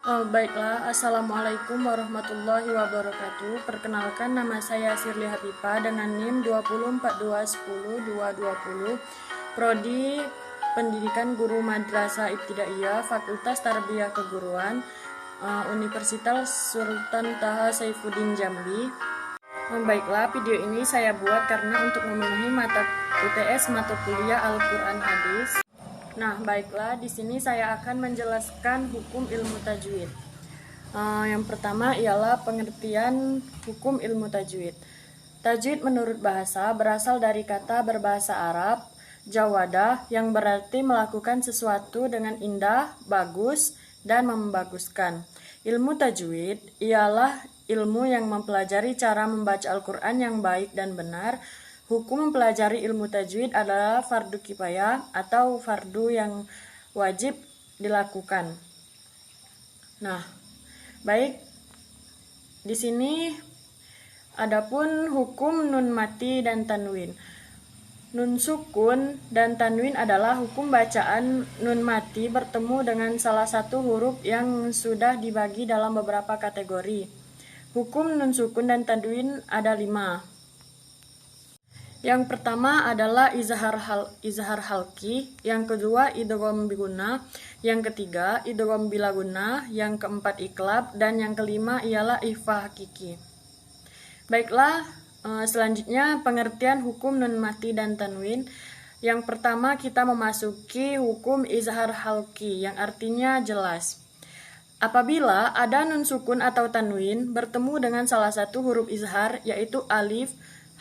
Baiklah, Assalamualaikum warahmatullahi wabarakatuh. Perkenalkan, nama saya Sirli Habibah dengan NIM 204210220, Prodi Pendidikan Guru Madrasah Ibtidaiyah, Fakultas Tarbiyah Keguruan, Universitas Sultan Taha Saifuddin Jambi. Baiklah, video ini saya buat karena untuk memenuhi mata UTS mata kuliah Al-Quran Hadis. Nah, baiklah, di sini saya akan menjelaskan hukum ilmu tajwid. Yang pertama ialah pengertian hukum ilmu tajwid. Tajwid menurut bahasa berasal dari kata berbahasa Arab, jawadah, yang berarti melakukan sesuatu dengan indah, bagus, dan membaguskan. Ilmu tajwid ialah ilmu yang mempelajari cara membaca Al-Quran yang baik dan benar. Hukum mempelajari ilmu tajwid adalah fardu kifayah atau fardu yang wajib dilakukan. Nah, baik. Di sini adapun hukum nun mati dan tanwin. Nun sukun dan tanwin adalah hukum bacaan nun mati bertemu dengan salah satu huruf yang sudah dibagi dalam beberapa kategori. Hukum nun sukun dan tanwin ada 5. Yang pertama adalah izhar halki, yang kedua idgham biguna, yang ketiga idgham bilaguna, yang keempat iklab, dan yang kelima ialah ikhfa hakiki. Baiklah, selanjutnya pengertian hukum nun mati dan tanwin. Yang pertama kita memasuki hukum izhar halki, yang artinya jelas. Apabila ada nun sukun atau tanwin bertemu dengan salah satu huruf izhar, yaitu alif,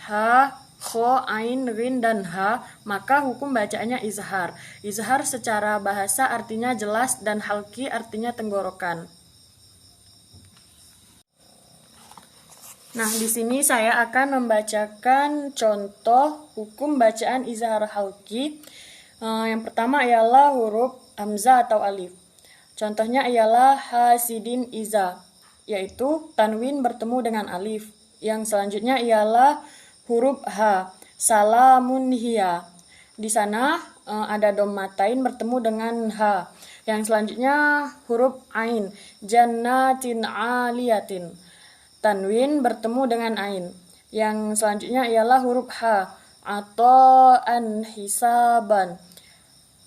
ha, kho, ain, rin, dan ha, maka hukum bacaannya izhar. Izhar secara bahasa artinya jelas dan halki artinya tenggorokan. Nah, di sini saya akan membacakan contoh hukum bacaan izhar halki. Yang pertama ialah huruf hamzah atau alif. Contohnya ialah hasidin iza, yaitu tanwin bertemu dengan alif. Yang selanjutnya ialah huruf H, salamun hiya. Di sana ada dommatain bertemu dengan H. Yang selanjutnya huruf Ain, jannatin aliyatin. Tanwin bertemu dengan Ain. Yang selanjutnya ialah huruf H, ata'an hisaban.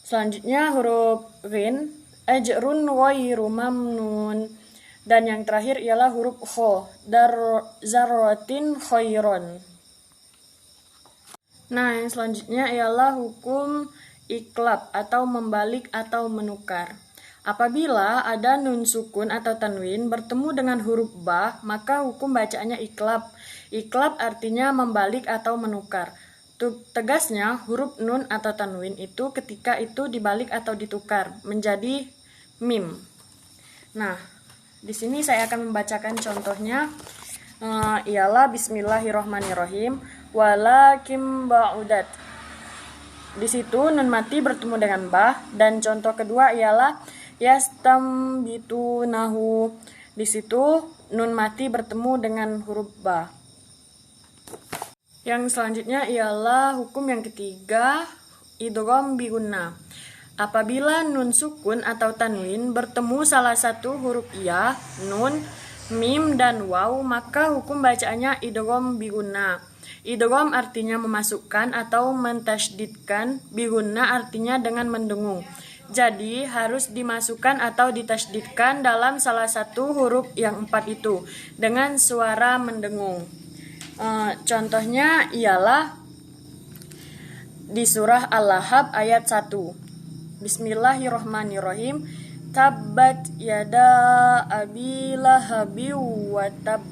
Selanjutnya huruf Rin, ajrun ghairu mamnun. Dan yang terakhir ialah huruf Kho, zarratin khairon. Nah, yang selanjutnya ialah hukum iklab atau membalik atau menukar. Apabila ada nun sukun atau tanwin bertemu dengan huruf ba, maka hukum bacaannya iklab. Iklab artinya membalik atau menukar. Tegasnya huruf nun atau tanwin itu ketika itu dibalik atau ditukar menjadi mim. Nah, di sini saya akan membacakan contohnya. Ialah bismillahirrahmanirrahim, walakim ba'udat. Di situ nun mati bertemu dengan ba, dan contoh kedua ialah yastambitunahu. Di situ nun mati bertemu dengan huruf ba. Yang selanjutnya ialah hukum yang ketiga, idgham biguna. Apabila nun sukun atau tanwin bertemu salah satu huruf ya, nun, mim, dan waw, maka hukum bacaannya idgham biguna. Idgham artinya memasukkan atau mentasydidkan, biguna artinya dengan mendengung. Jadi harus dimasukkan atau ditasydidkan dalam salah satu huruf yang 4 itu dengan suara mendengung. Contohnya ialah di surah Al-Lahab ayat 1. Bismillahirrahmanirrahim. Tabbat yada abi lahabi wa tab.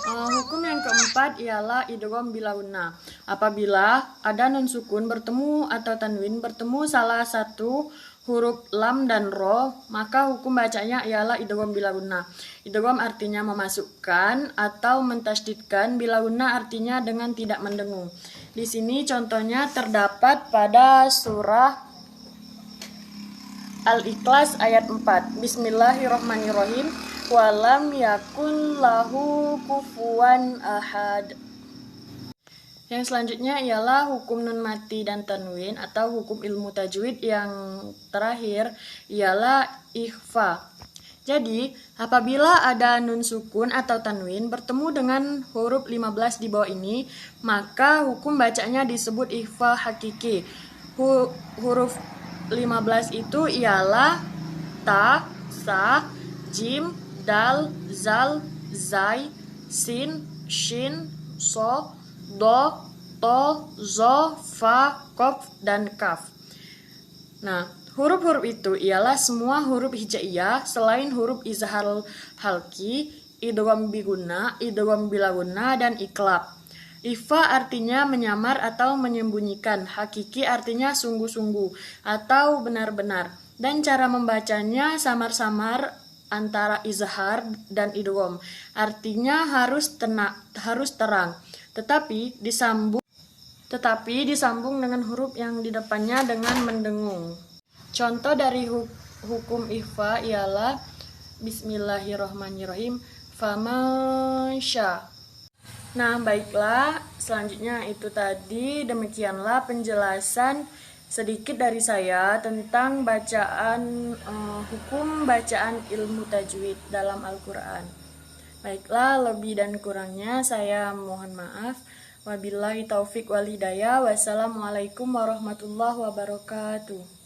Hukum yang keempat ialah idgham bilaguna. Apabila ada nun sukun bertemu atau tanwin bertemu salah satu huruf lam dan ro, maka hukum bacanya ialah idgham bilaguna. Idgham artinya memasukkan atau mentasydidkan, bilaguna artinya dengan tidak mendengung. Di sini contohnya terdapat pada surah Al-Ikhlas ayat 4. Bismillahirrahmanirrahim. Walam yakun lahu kufuwan ahad. Yang selanjutnya ialah hukum nun mati dan tanwin atau hukum ilmu tajwid. Yang terakhir ialah ikhfa. Jadi, apabila ada nun sukun atau tanwin bertemu dengan huruf 15 di bawah ini, maka hukum bacanya disebut ikhfa hakiki. Huruf 15 itu ialah ta, sa, jim, dal, zal, zai, sin, shin, so, do, to, zo, fa, kof, dan kaf. Nah, huruf-huruf itu ialah semua huruf hijaiyah selain huruf izhar halki, idgham biguna, idgham bilaguna, dan iklab. Ikhfa artinya menyamar atau menyembunyikan, hakiki artinya sungguh-sungguh atau benar-benar. Dan cara membacanya samar-samar antara izhar dan idgham. Artinya harus terang, tetapi disambung dengan huruf yang di depannya dengan mendengung. Contoh dari hukum ikhfa ialah Bismillahirrahmanirrahim, famasya. Nah, baiklah, selanjutnya itu tadi, demikianlah penjelasan sedikit dari saya tentang hukum bacaan ilmu tajwid dalam Al-Quran. Baiklah, lebih dan kurangnya saya mohon maaf. Wabillahi taufik wal hidayah. Wassalamualaikum warahmatullahi wabarakatuh.